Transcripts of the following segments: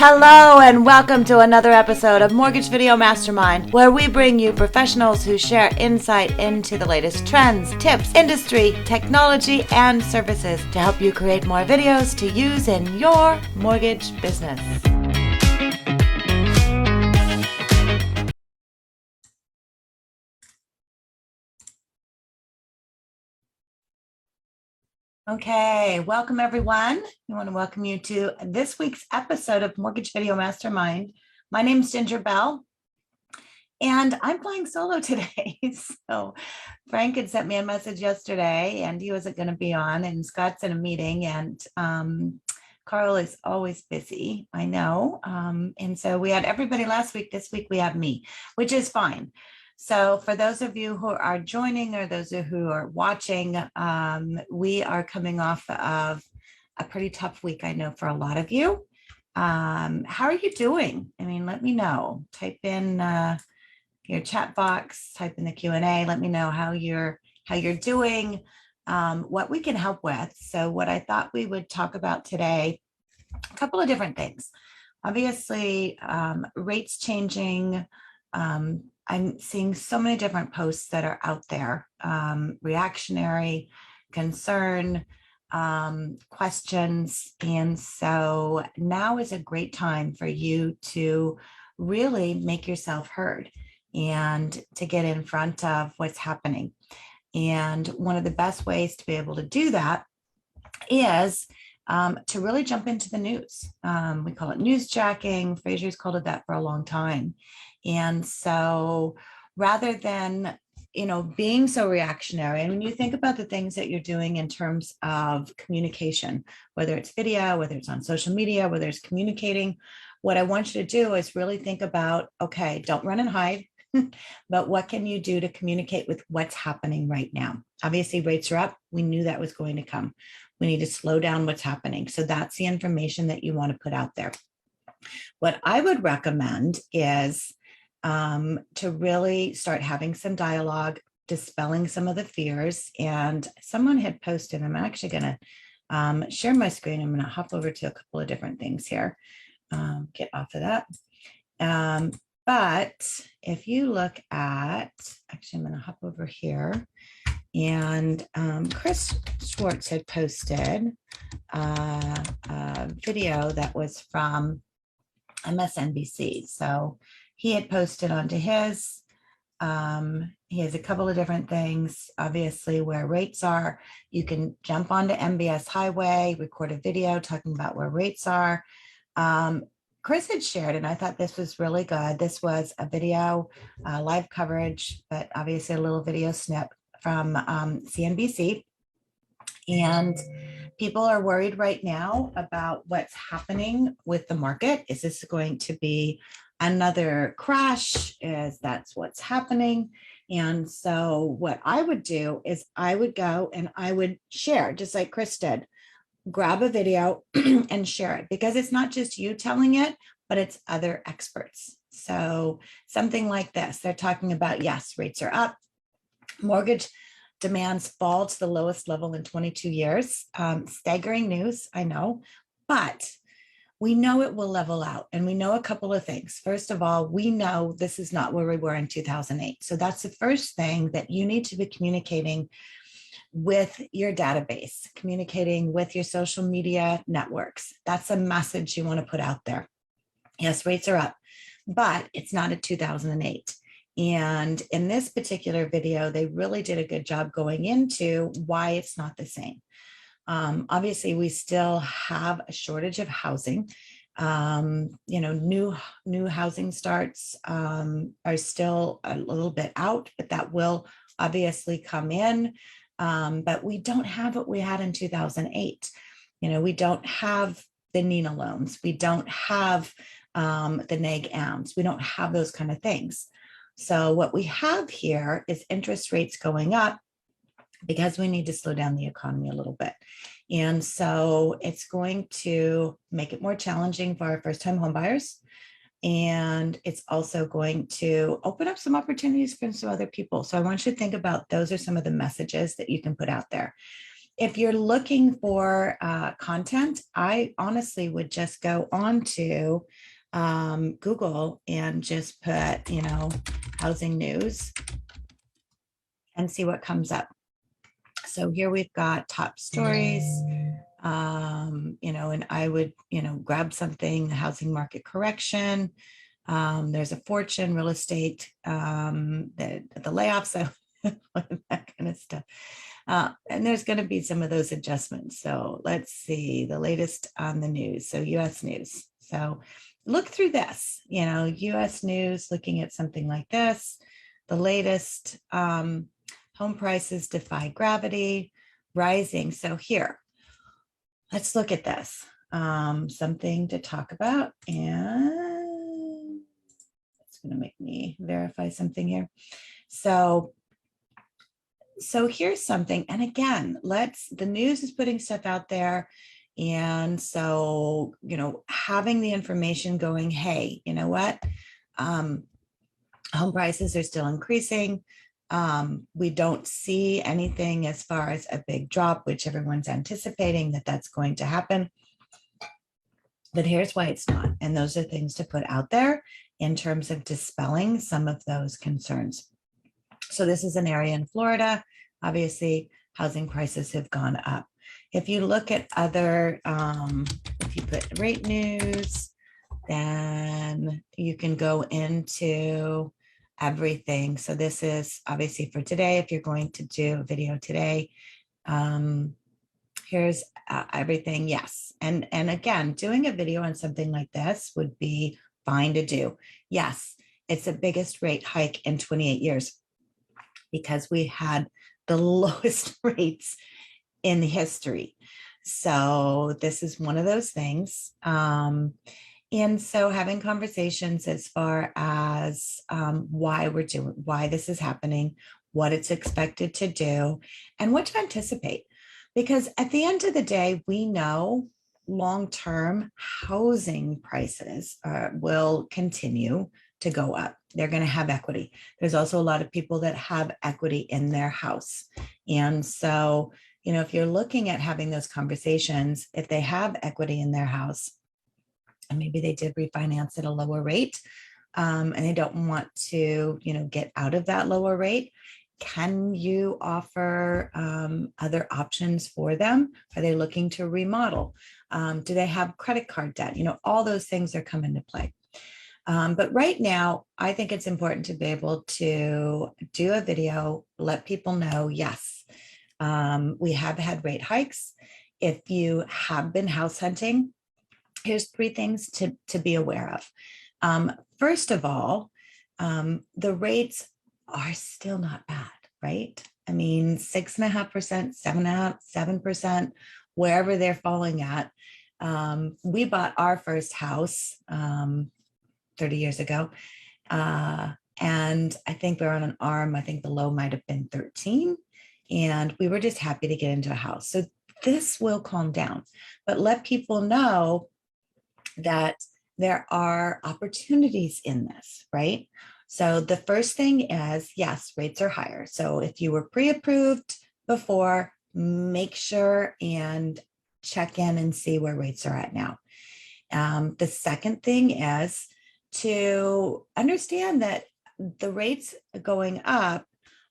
Hello and welcome to another episode of Mortgage Video Mastermind, where we bring you professionals who share insight into the latest trends, tips, industry, technology, and services to help you create more videos to use in your mortgage business. Okay, welcome everyone. We want to welcome you to this week's episode of Mortgage Video Mastermind. My name is Ginger Bell, and I'm flying solo today. So Frank had sent me a message yesterday, and he wasn't going to be on, and Scott's in a meeting, and Carl is always busy, I know. And so we had everybody last week. This week we have me, which is fine. So for those of you who are joining or those who are watching, we are coming off of a pretty tough week, I know, for a lot of you. How are you doing? I mean, let me know. Type in your chat box, type in the Q&A. Let me know how you're doing, what we can help with. So what I thought we would talk about today, a couple of different things. Obviously, rates changing. I'm seeing so many different posts that are out there, reactionary, concern, questions. And so now is a great time for you to really make yourself heard and to get in front of what's happening. And one of the best ways to be able to do that is to really jump into the news. We call it newsjacking. Fraser's called it that for a long time. And so rather than, being so reactionary, and when you think about the things that you're doing in terms of communication, whether it's video, whether it's on social media, whether it's communicating, what I want you to do is really think about, okay, don't run and hide, but what can you do to communicate with what's happening right now? Obviously, rates are up. We knew that was going to come. We need to slow down what's happening. So that's the information that you want to put out there. What I would recommend is to really start having some dialogue, dispelling some of the fears. And someone had posted, I'm actually going to share my screen. I'm going to hop over to a couple of different things here, get off of that. But if you look at, actually, I'm going to hop over here. And Chris Schwartz had posted a video that was from MSNBC. So he had posted onto his. He has a couple of different things, obviously, where rates are. You can jump onto MBS Highway, record a video talking about where rates are. Chris had shared, and I thought this was really good. This was a video, live coverage, but obviously a little video snip from CNBC. And people are worried right now about what's happening with the market. Is this going to be another crash? Is that's what's happening? And so what I would do is I would go and I would share, just like Chris did, grab a video and share it, because it's not just you telling it, but it's other experts. So something like this, they're talking about, yes, rates are up. Mortgage demands fall to the lowest level in 22 years. Staggering news, I know, but we know it will level out. And we know a couple of things. First of all, we know this is not where we were in 2008. So that's the first thing that you need to be communicating with your database, communicating with your social media networks. That's a message you want to put out there. Yes, rates are up, but it's not at 2008. And in this particular video, they really did a good job going into why it's not the same. Obviously, we still have a shortage of housing. New housing starts are still a little bit out, but that will obviously come in. But we don't have what we had in 2008. We don't have the Nina loans. We don't have the neg AMs. We don't have those kind of things. So what we have here is interest rates going up because we need to slow down the economy a little bit. And so it's going to make it more challenging for our first-time homebuyers. And it's also going to open up some opportunities for some other people. So I want you to think about those are some of the messages that you can put out there. if you're looking for content, I honestly would just go on to Google and just put, housing news and see what comes up. So here we've got top stories, and I would, grab something, housing market correction. There's a fortune, real estate, the layoffs, that kind of stuff. And there's going to be some of those adjustments. So let's see the latest on the news. So US news. So look through this, US news, looking at something like this, the latest home prices defy gravity, rising. So here, let's look at this. Something to talk about. And it's going to make me verify something here. So here's something. And again, the news is putting stuff out there. And so, having the information going, hey, you know what? Home prices are still increasing. We don't see anything as far as a big drop, which everyone's anticipating that's going to happen. But here's why it's not. And those are things to put out there in terms of dispelling some of those concerns. So this is an area in Florida. Obviously, housing prices have gone up. If you look at other, if you put rate news, then you can go into everything. So this is obviously for today. If you're going to do a video today, here's everything. Yes. And again, doing a video on something like this would be fine to do. Yes, it's the biggest rate hike in 28 years because we had the lowest rates in history. So this is one of those things. And so having conversations as far as why this is happening, what it's expected to do, and what to anticipate. Because at the end of the day, we know long-term housing prices will continue to go up. They're going to have equity. There's also a lot of people that have equity in their house. And so, if you're looking at having those conversations, if they have equity in their house, and maybe they did refinance at a lower rate, and they don't want to, get out of that lower rate, can you offer other options for them? Are they looking to remodel? Do they have credit card debt? All those things are come into play. But right now, I think it's important to be able to do a video, let people know, yes, we have had rate hikes. If you have been house hunting, here's 3 things to be aware of. First of all, the rates are still not bad, right? I mean, 6.5%, 7.5%, 7%, wherever they're falling at. We bought our first house 30 years ago. And I think we're on an arm. I think the low might have been 13. And we were just happy to get into a house. So this will calm down, but let people know that there are opportunities in this, right? So the first thing is, yes, rates are higher. So if you were pre-approved before, make sure and check in and see where rates are at now. The second thing is to understand that the rates going up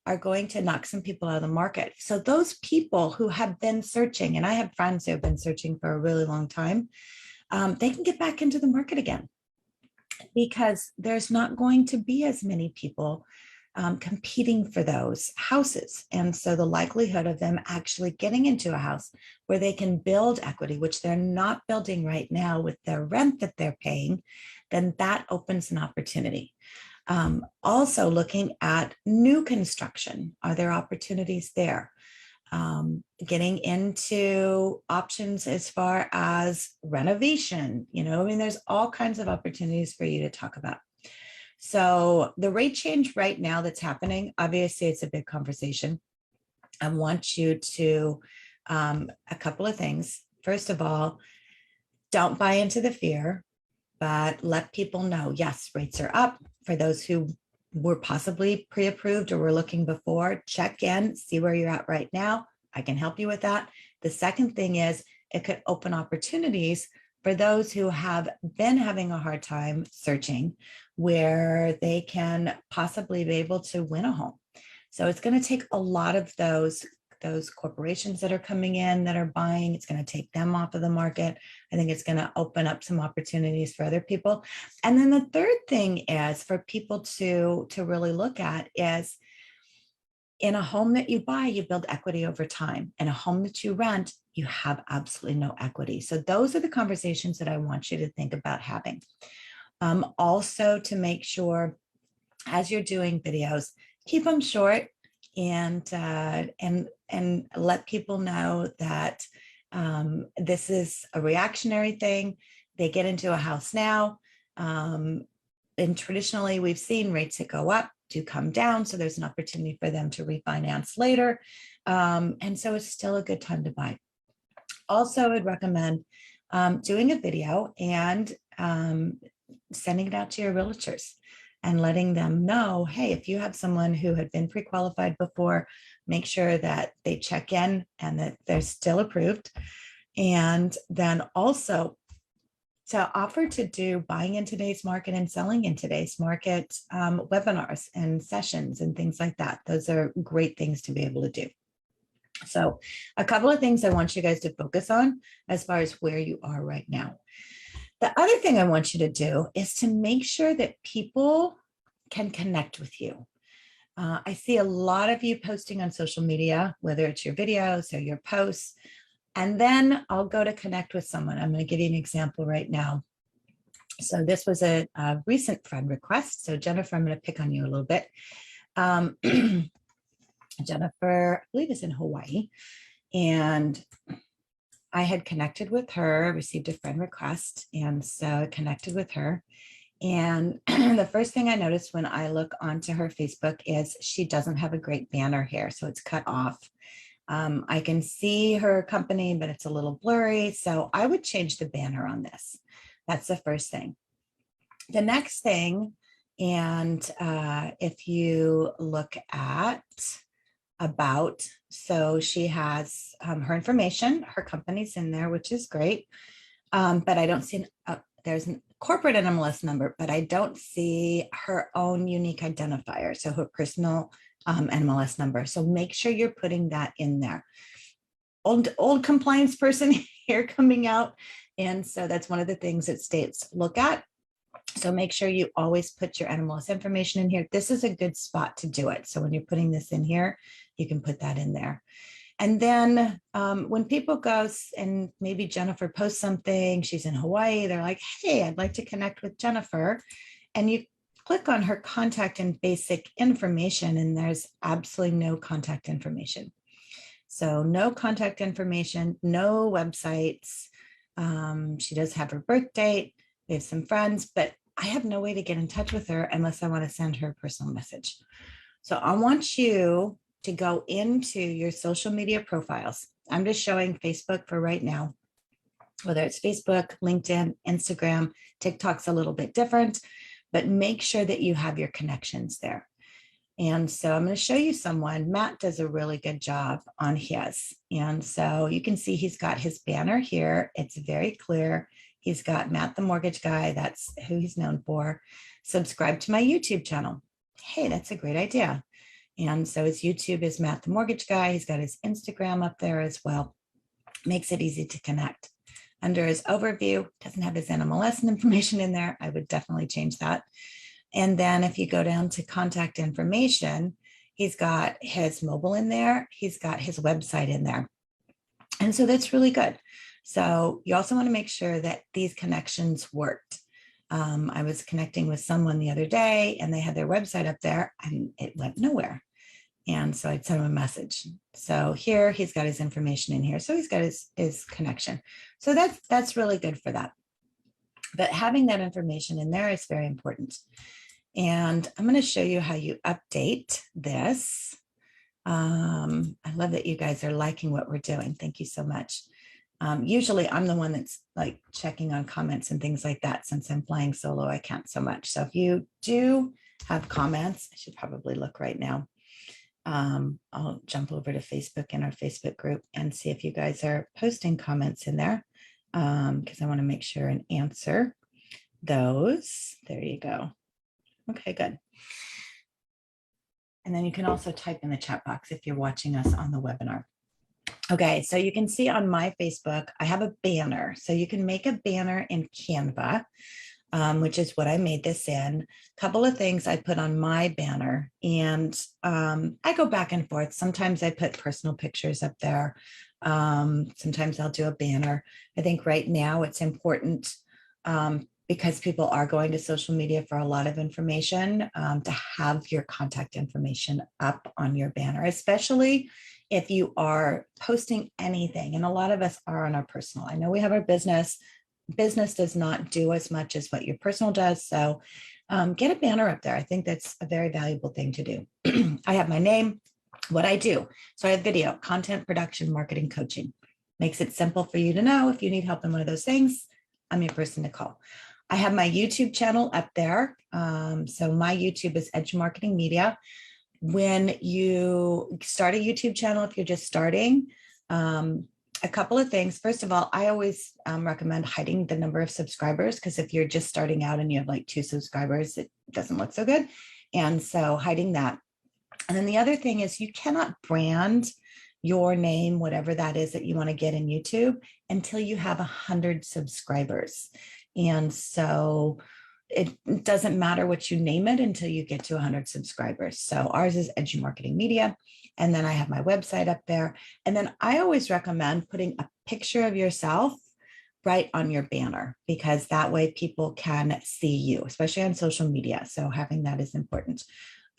are going to knock some people out of the market. So those people who have been searching, and I have friends who have been searching for a really long time, they can get back into the market again because there's not going to be as many people competing for those houses. And so the likelihood of them actually getting into a house where they can build equity, which they're not building right now with their rent that they're paying, then that opens an opportunity. Also looking at new construction, are there opportunities there? Getting into options as far as renovation, there's all kinds of opportunities for you to talk about. So the rate change right now that's happening, obviously it's a big conversation. I want you to, a couple of things. First of all, don't buy into the fear, but let people know, yes, rates are up. For those who were possibly pre-approved or were looking before, check in, see where you're at right now. I can help you with that. The second thing is it could open opportunities for those who have been having a hard time searching, where they can possibly be able to win a home. So it's going to take a lot of those corporations that are coming in that are buying. It's going to take them off of the market. I think it's going to open up some opportunities for other people. And then the third thing is for people to really look at is, in a home that you buy, you build equity over time. In a home that you rent, you have absolutely no equity. So those are the conversations that I want you to think about having. Also, to make sure as you're doing videos, keep them short and let people know that this is a reactionary thing. They get into a house now, and traditionally we've seen rates that go up to come down, so there's an opportunity for them to refinance later, and so it's still a good time to buy. Also, I would recommend doing a video and sending it out to your realtors and letting them know, hey, if you have someone who had been pre-qualified before, make sure that they check in and that they're still approved. And then also to offer to do buying in today's market and selling in today's market webinars and sessions and things like that. Those are great things to be able to do. So a couple of things I want you guys to focus on as far as where you are right now. The other thing I want you to do is to make sure that people can connect with you. I see a lot of you posting on social media, whether it's your videos or your posts, and then I'll go to connect with someone. I'm going to give you an example right now. So this was a recent friend request. So Jennifer, I'm going to pick on you a little bit. Jennifer, I believe, is in Hawaii, and I had connected with her, received a friend request, and so I connected with her. And the first thing I noticed when I look onto her Facebook is she doesn't have a great banner here, so it's cut off. I can see her company, but it's a little blurry, so I would change the banner on this. That's the first thing. The next thing, and if you look at about, so she has her information, her company's in there, which is great, but I don't see, there's a corporate NMLS number, but I don't see her own unique identifier, so her personal NMLS number. So make sure you're putting that in there. Old compliance person here coming out, and so that's one of the things that states look at. So make sure you always put your NMLS information in here. This is a good spot to do it. So when you're putting this in here, you can put that in there. And then when people go, and maybe Jennifer posts something, she's in Hawaii, they're like, hey, I'd like to connect with Jennifer. And you click on her contact and basic information, and there's absolutely no contact information. So no contact information, no websites. She does have her birth date. We have some friends, but I have no way to get in touch with her unless I want to send her a personal message. So I want you to go into your social media profiles. I'm just showing Facebook for right now, whether it's Facebook, LinkedIn, Instagram, TikTok's a little bit different, but make sure that you have your connections there. And so I'm going to show you someone. Matt does a really good job on his. And so you can see he's got his banner here. It's very clear. He's got Matt the Mortgage Guy. That's who he's known for. Subscribe to my YouTube channel. Hey, that's a great idea. And so his YouTube is Matt the Mortgage Guy. He's got his Instagram up there as well. Makes it easy to connect. Under his overview, doesn't have his NMLS information in there. I would definitely change that. And then if you go down to contact information, he's got his mobile in there. He's got his website in there. And so that's really good. So you also want to make sure that these connections worked. I was connecting with someone the other day and they had their website up there and it went nowhere. And so I'd send him a message. So here he's got his information in here. So he's got his connection. So that's really good for that. But having that information in there is very important. And I'm going to show you how you update this. I love that you guys are liking what we're doing. Thank you so much. Usually I'm the one that's like checking on comments and things like that. Since I'm flying solo, I can't so much. So if you do have comments, I should probably look right now. I'll jump over to Facebook in our Facebook group and see if you guys are posting comments in there, because I want to make sure and answer those. There you go. Okay, good. And then you can also type in the chat box if you're watching us on the webinar. Okay, so you can see on my Facebook, I have a banner. So you can make a banner in Canva, which is what I made this in. A couple of things I put on my banner, and I go back and forth. Sometimes I put personal pictures up there. Sometimes I'll do a banner. I think right now it's important, because people are going to social media for a lot of information, to have your contact information up on your banner, especially if you are posting anything. And a lot of us are on our personal. I know we have our business. Business does not do as much as what your personal does. So get a banner up there. I think that's a very valuable thing to do. I have my name, what I do. So I have video, content production, marketing, coaching. Makes it simple for you to know if you need help in one of those things, I'm your person to call. I have my YouTube channel up there. So my YouTube is Edge Marketing Media. When you start a YouTube channel, if you're just starting, a couple of things. First of all, I always recommend hiding the number of subscribers, because if you're just starting out and you have like 2 subscribers, it doesn't look so good. And so hiding that. And then the other thing is you cannot brand your name, whatever that is that you want to get in YouTube, until you have 100 subscribers. And so it doesn't matter what you name it until you get to 100 subscribers. So ours is Edge Marketing Media. And then I have my website up there. And then I always recommend putting a picture of yourself right on your banner, because that way people can see you, especially on social media. So having that is important.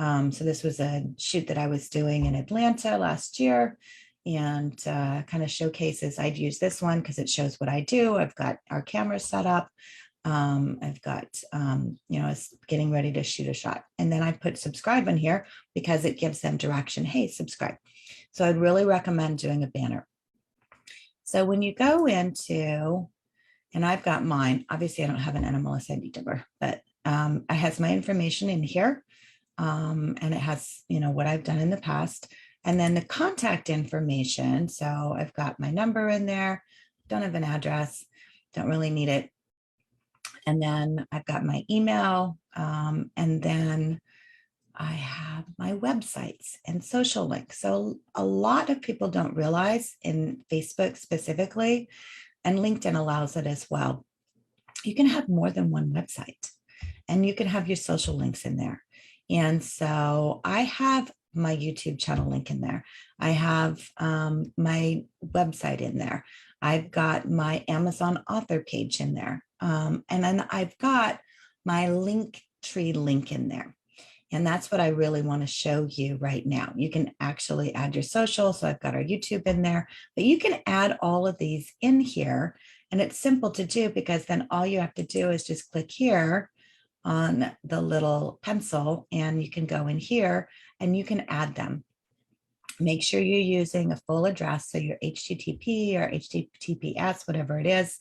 So this was a shoot that I was doing in Atlanta last year, and kind of showcases. I'd use this one because it shows what I do. I've got our cameras set up. I've got, it's getting ready to shoot a shot. And then I put subscribe in here because it gives them direction. Hey, subscribe. So I'd really recommend doing a banner. So when you go into, and I've got mine, obviously I don't have an NMLS ID number, but it has my information in here. And it has, what I've done in the past. And then the contact information. So I've got my number in there. Don't have an address. Don't really need it. And then I've got my email, and then I have my websites and social links. So a lot of people don't realize, in Facebook specifically, and LinkedIn allows it as well, you can have more than one website, and you can have your social links in there. And so I have my YouTube channel link in there. I have my website in there. I've got my Amazon author page in there. And then I've got my Linktree link in there. And that's what I really want to show you right now. You can actually add your social. So I've got our YouTube in there, but you can add all of these in here. And it's simple to do, because then all you have to do is just click here on the little pencil, and you can go in here and you can add them. Make sure you're using a full address, so your HTTP or HTTPS, whatever it is,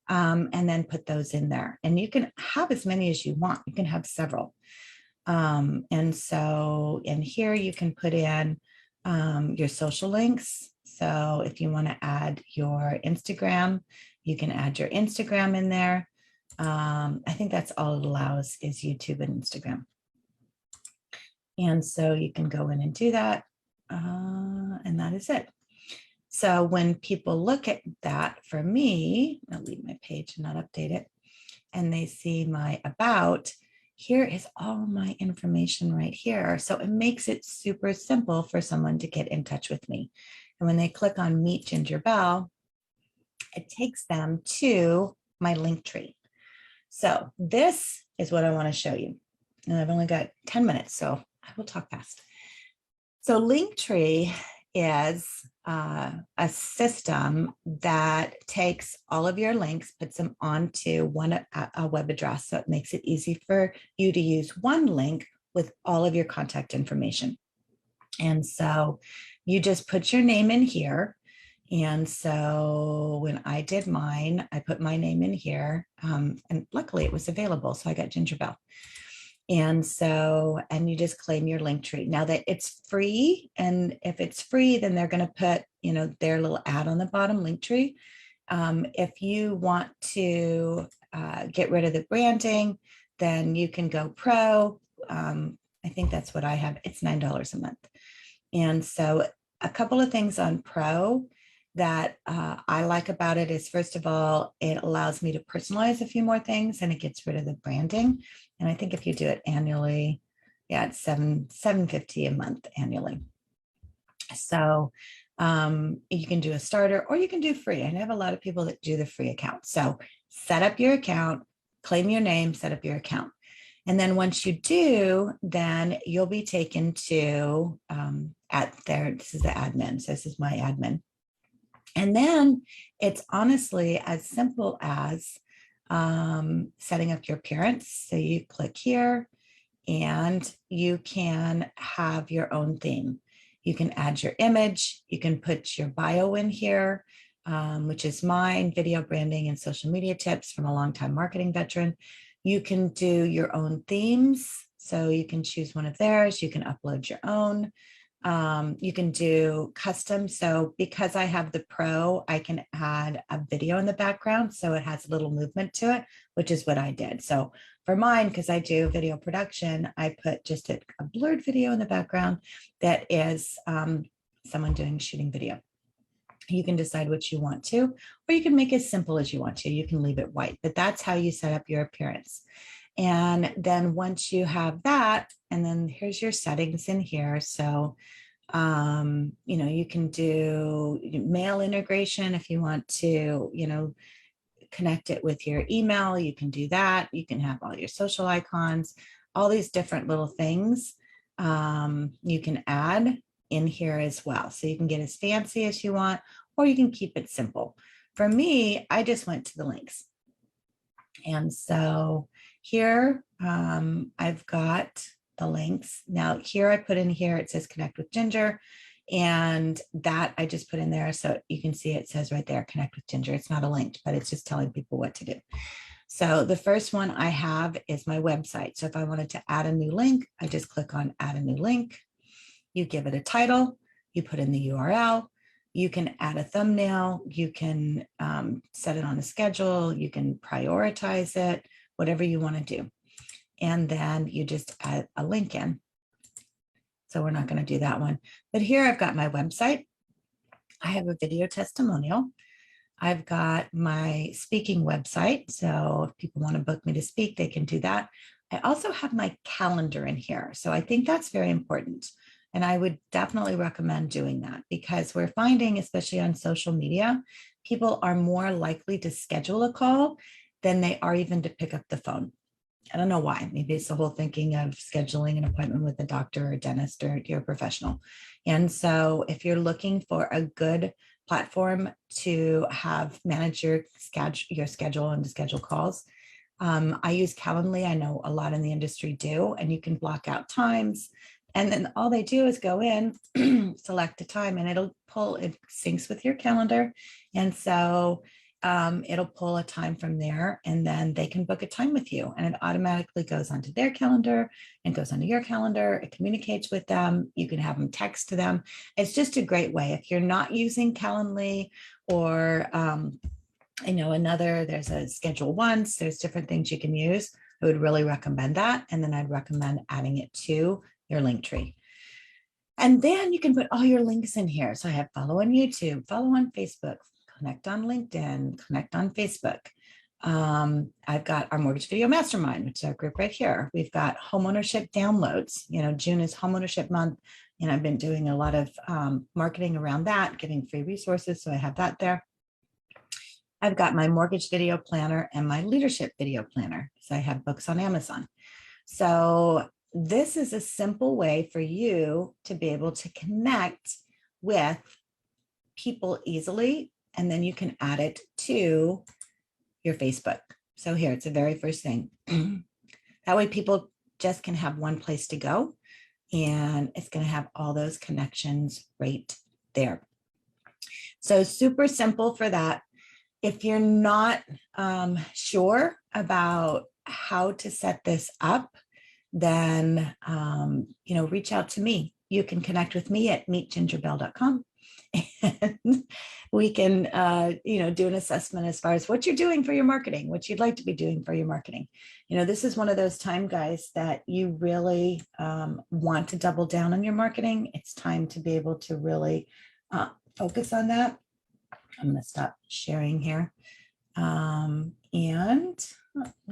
and then put those in there. And you can have as many as you want. You can have several. And so in here, you can put in your social links. So if you want to add your Instagram, you can add your Instagram in there. I think that's all it allows is YouTube and Instagram. And so you can go in and do that. And that is it. So when people look at that, for me, I'll leave my page and not update it, and they see my about, here is all my information right here. So it makes it super simple for someone to get in touch with me. And when they click on Meet Ginger Bell, it takes them to my Linktree. So this is what I want to show you. And I've only got 10 minutes, so I will talk fast. So Linktree is a system that takes all of your links, puts them onto a web address. So it makes it easy for you to use one link with all of your contact information. And so you just put your name in here. And so when I did mine, I put my name in here, and luckily it was available. So I got Ginger Bell. And so, and you just claim your link tree. Now that it's free, and if it's free, then they're going to put, their little ad on the bottom, link tree. If you want to get rid of the branding, then you can go pro. I think that's what I have. It's $9 a month. And so a couple of things on pro that I like about it is, first of all, it allows me to personalize a few more things and it gets rid of the branding. And I think if you do it annually, yeah, it's $7.50 a month annually. So you can do a starter or you can do free. And I have a lot of people that do the free account. So set up your account, claim your name, set up your account. And then once you do, then you'll be taken to this is the admin. So this is my admin. And then it's honestly as simple as setting up your appearance. So you click here and you can have your own theme. You can add your image. You can put your bio in here, which is mine, video branding and social media tips from a longtime marketing veteran. You can do your own themes. So you can choose one of theirs. You can upload your own. You can do custom. So because I have the pro, I can add a video in the background. So it has a little movement to it, which is what I did. So for mine, because I do video production, I put just a blurred video in the background that is someone shooting video. You can decide what you want to, or you can make it as simple as you want to. You can leave it white, but that's how you set up your appearance. And then once you have that, and then here's your settings in here. So, you can do mail integration if you want to, connect it with your email. You can do that. You can have all your social icons, all these different little things you can add in here as well. So you can get as fancy as you want, or you can keep it simple. For me, I just went to the links. And so here I've got the links. Now here I put in here, it says connect with Ginger. And that I just put in there. So you can see it says right there, connect with Ginger. It's not a link, but it's just telling people what to do. So the first one I have is my website. So if I wanted to add a new link, I just click on add a new link. You give it a title, you put in the URL, you can add a thumbnail, you can set it on a schedule, you can prioritize it, whatever you want to do. And then you just add a link in. So we're not going to do that one. But here I've got my website. I have a video testimonial. I've got my speaking website. So if people want to book me to speak, they can do that. I also have my calendar in here. So I think that's very important. And I would definitely recommend doing that because we're finding, especially on social media, people are more likely to schedule a call than they are even to pick up the phone. I don't know why. Maybe it's the whole thinking of scheduling an appointment with a doctor or a dentist or your professional. And so if you're looking for a good platform to have manage your schedule and to schedule calls, I use Calendly. I know a lot in the industry do, and you can block out times. And then all they do is go in, select a time, and it syncs with your calendar. And so it'll pull a time from there, and then they can book a time with you, and it automatically goes onto their calendar and goes onto your calendar. It communicates with them. You can have them text to them. It's just a great way. If you're not using Calendly or, there's a schedule once, there's different things you can use. I would really recommend that. And then I'd recommend adding it to your link tree. And then you can put all your links in here. So I have follow on YouTube, follow on Facebook, connect on LinkedIn, connect on Facebook. I've got our Mortgage Video Mastermind, which is our group right here. We've got homeownership downloads. June is homeownership month, and I've been doing a lot of marketing around that, giving free resources. So I have that there. I've got my mortgage video planner and my leadership video planner. So I have books on Amazon. So this is a simple way for you to be able to connect with people easily. And then you can add it to your Facebook. So here, it's the very first thing. That way people just can have one place to go, and it's going to have all those connections right there. So super simple for that. If you're not sure about how to set this up, then, reach out to me. You can connect with me at meetgingerbell.com. And we can, do an assessment as far as what you're doing for your marketing, what you'd like to be doing for your marketing. This is one of those time, guys, that you really want to double down on your marketing. It's time to be able to really focus on that. I'm going to stop sharing here. We'll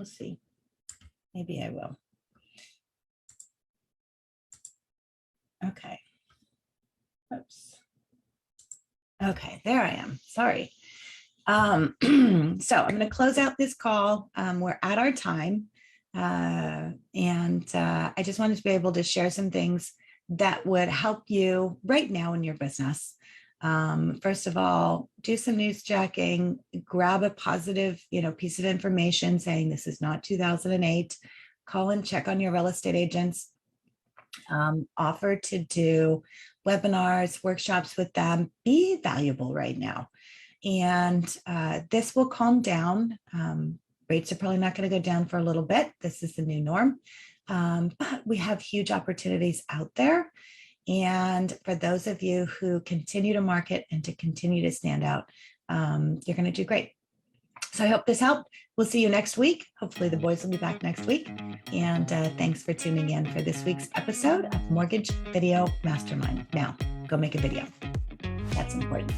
see. Maybe I will. Okay. Oops. Okay, there I am. Sorry. So I'm going to close out this call. We're at our time. I just wanted to be able to share some things that would help you right now in your business. First of all, do some news checking, grab a positive, piece of information saying this is not 2008. Call and check on your real estate agents. Offer to do webinars, workshops with them. Be valuable right now. And this will calm down. Rates are probably not going to go down for a little bit. This is the new norm. But we have huge opportunities out there. And for those of you who continue to market and to continue to stand out, you're going to do great. So I hope this helped. We'll see you next week. Hopefully the boys will be back next week. And thanks for tuning in for this week's episode of Mortgage Video Mastermind. Now, go make a video. That's important.